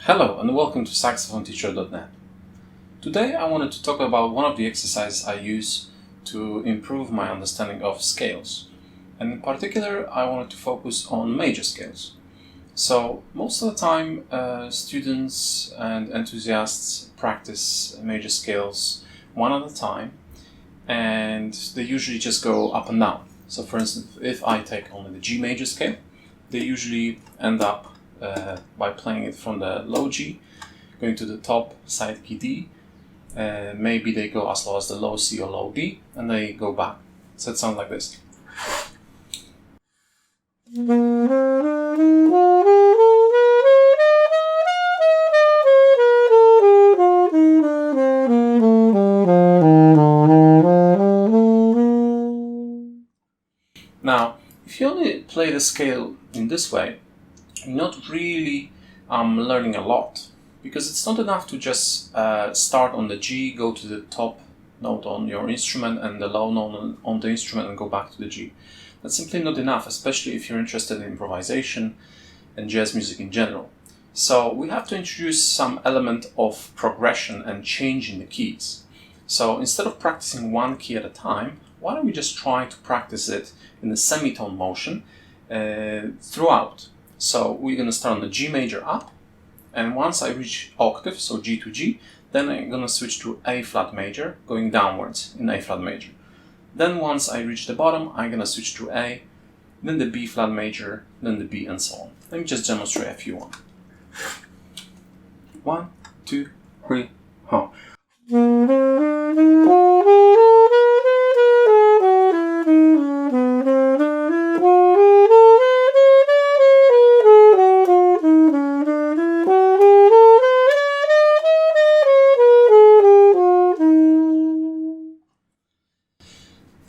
Hello and welcome to SaxophoneTeacher.net. Today I wanted to talk about one of the exercises I use to improve my understanding of scales. And in particular, I wanted to focus on major scales. So most of the time, students and enthusiasts practice major scales one at a time, and they usually just go up and down. So for instance, if I take only the G major scale, they usually end up by playing it from the low G, going to the top side key D. Maybe they go as low as the low C or low D, and they go back. So it sounds like this. Now, if you only play the scale in this way, you're not really learning a lot, because it's not enough to just start on the G, go to the top note on your instrument and the low note on the instrument and go back to the G. That's simply not enough, especially if you're interested in improvisation and jazz music in general. So we have to introduce some element of progression and change in the keys. So instead of practicing one key at a time, why don't we just try to practice it in a semitone motion throughout. So we're going to start on the G major up, and once I reach octave, so G to G, then I'm going to switch to A flat major, going downwards in A flat major. Then once I reach the bottom, I'm going to switch to A, then the B flat major, then the B, and so on. Let me just demonstrate a few one. 1, 2, 3, huh.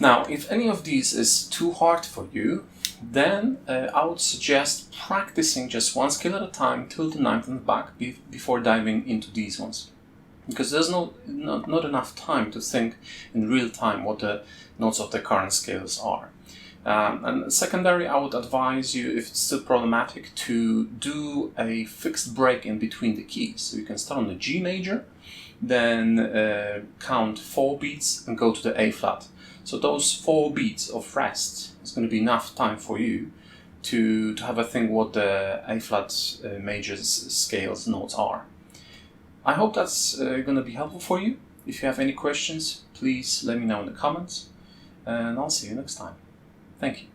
Now, if any of these is too hard for you, then I would suggest practicing just one scale at a time till the ninth and back before diving into these ones. Because there's not enough time to think in real time what the notes of the current scales are. And secondary, I would advise you, if it's still problematic, to do a fixed break in between the keys. So you can start on the G major, then count 4 beats and go to the A flat. So those 4 beats of rest is going to be enough time for you to have a think what the A flat major scales notes are. I hope that's going to be helpful for you. If you have any questions, please let me know in the comments, and I'll see you next time. Thank you.